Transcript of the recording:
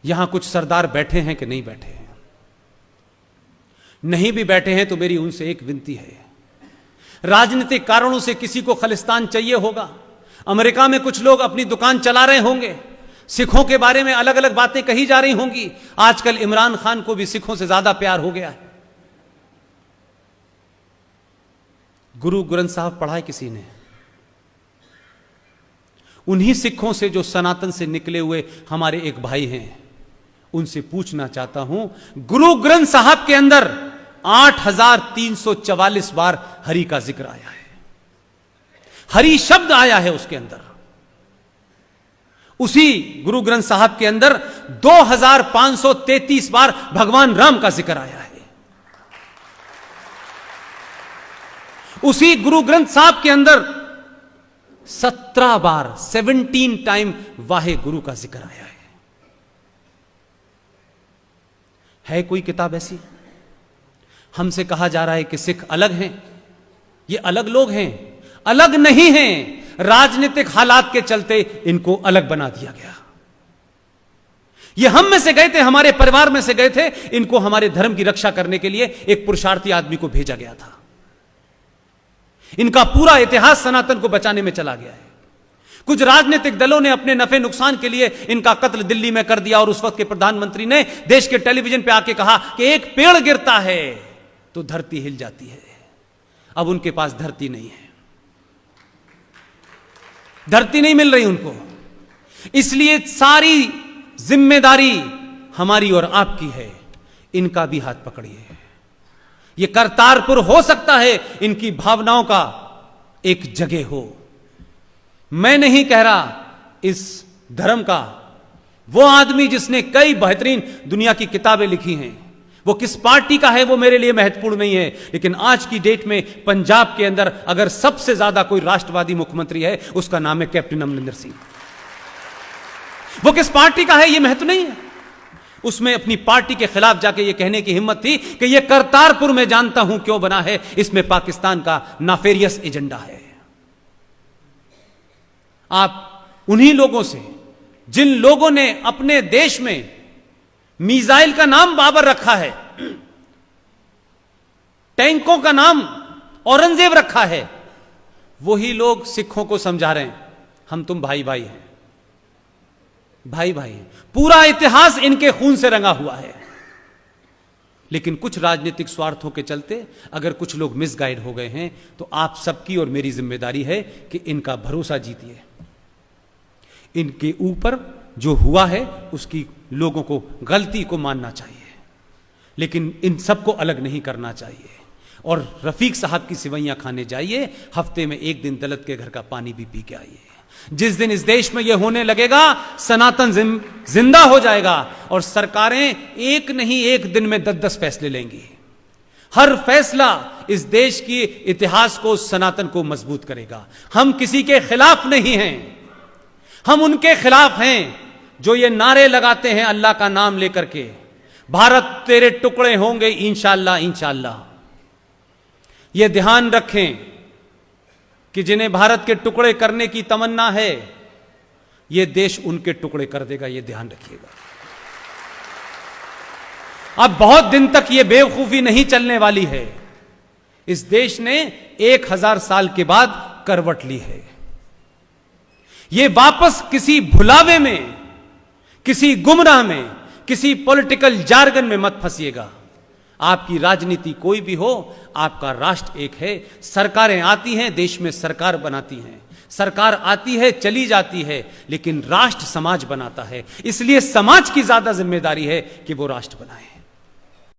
यहां कुछ सरदार बैठे हैं कि नहीं बैठे हैं? नहीं भी बैठे हैं तो मेरी उनसे एक विनती है, राजनीतिक कारणों से किसी को खालिस्तान चाहिए होगा, अमेरिका में कुछ लोग अपनी दुकान चला रहे होंगे, सिखों के बारे में अलग अलग बातें कही जा रही होंगी। आजकल इमरान खान को भी सिखों से ज्यादा प्यार हो गया है। गुरु ग्रंथ साहब पढ़ा है किसी ने? उन्हीं सिखों से जो सनातन से निकले हुए हमारे एक भाई हैं, उनसे पूछना चाहता हूं, गुरु ग्रंथ साहब के अंदर 8344 बार हरि का जिक्र आया है, हरि शब्द आया है उसके अंदर। उसी गुरु ग्रंथ साहब के अंदर 2533 बार भगवान राम का जिक्र आया है। उसी गुरु ग्रंथ साहब के अंदर 17 बार 17 टाइम वाहे गुरु का जिक्र आया है कोई किताब ऐसी? हमसे कहा जा रहा है कि सिख अलग हैं, ये अलग लोग हैं। अलग नहीं हैं, राजनीतिक हालात के चलते इनको अलग बना दिया गया। ये हम में से गए थे, हमारे परिवार में से गए थे, इनको हमारे धर्म की रक्षा करने के लिए एक पुरुषार्थी आदमी को भेजा गया था। इनका पूरा इतिहास सनातन को बचाने में चला गया है। कुछ राजनीतिक दलों ने अपने नफे नुकसान के लिए इनका कत्ल दिल्ली में कर दिया और उस वक्त के प्रधानमंत्री ने देश के टेलीविजन पे आके कहा कि एक पेड़ गिरता है तो धरती हिल जाती है। अब उनके पास धरती नहीं है, धरती नहीं मिल रही उनको, इसलिए सारी जिम्मेदारी हमारी और आपकी है। इनका भी हाथ पकड़िए। ये करतारपुर हो सकता है इनकी भावनाओं का एक जगह हो। मैं नहीं कह रहा इस धर्म का वो आदमी जिसने कई बेहतरीन दुनिया की किताबें लिखी हैं, वो किस पार्टी का है वो मेरे लिए महत्वपूर्ण नहीं है, लेकिन आज की डेट में पंजाब के अंदर अगर सबसे ज्यादा कोई राष्ट्रवादी मुख्यमंत्री है, उसका नाम है कैप्टन अमरिंदर सिंह। वो किस पार्टी का है ये महत्व नहीं है। उसमें अपनी पार्टी के खिलाफ जाके ये कहने की हिम्मत थी कि ये करतारपुर में जानता हूं क्यों बना है, इसमें पाकिस्तान का नाफेरियस एजेंडा है। आप उन्हीं लोगों से, जिन लोगों ने अपने देश में मिसाइल का नाम बाबर रखा है, टैंकों का नाम औरंगजेब रखा है, वही लोग सिखों को समझा रहे हैं हम तुम भाई भाई हैं, भाई भाई हैं। पूरा इतिहास इनके खून से रंगा हुआ है। लेकिन कुछ राजनीतिक स्वार्थों के चलते अगर कुछ लोग मिसगाइड हो गए हैं तो आप सबकी और मेरी जिम्मेदारी है कि इनका भरोसा जीतिए। इनके ऊपर जो हुआ है उसकी लोगों को गलती को मानना चाहिए, लेकिन इन सबको अलग नहीं करना चाहिए। और रफीक साहब की सिवैयां खाने जाइए, हफ्ते में एक दिन दलित के घर का पानी भी पी के आइए। जिस दिन इस देश में यह होने लगेगा, सनातन जिंदा हो जाएगा और सरकारें एक नहीं एक दिन में 10-10 फैसले लेंगी। हर फैसला इस देश की इतिहास को, सनातन को मजबूत करेगा। हम किसी के खिलाफ नहीं हैं, हम उनके खिलाफ हैं जो ये नारे लगाते हैं अल्लाह का नाम लेकर के, भारत तेरे टुकड़े होंगे इंशाअल्लाह इंशाअल्लाह। ये ध्यान रखें कि जिन्हें भारत के टुकड़े करने की तमन्ना है, ये देश उनके टुकड़े कर देगा, ये ध्यान रखिएगा। अब बहुत दिन तक ये बेवकूफी नहीं चलने वाली है। इस देश ने 1000 साल के बाद करवट ली है। ये वापस किसी भुलावे में, किसी गुमराह में, किसी पॉलिटिकल जार्गन में मत फंसिएगा। आपकी राजनीति कोई भी हो, आपका राष्ट्र एक है। सरकारें आती हैं, देश में सरकार बनाती हैं, सरकार आती है चली जाती है, लेकिन राष्ट्र समाज बनाता है। इसलिए समाज की ज्यादा जिम्मेदारी है कि वो राष्ट्र बनाए।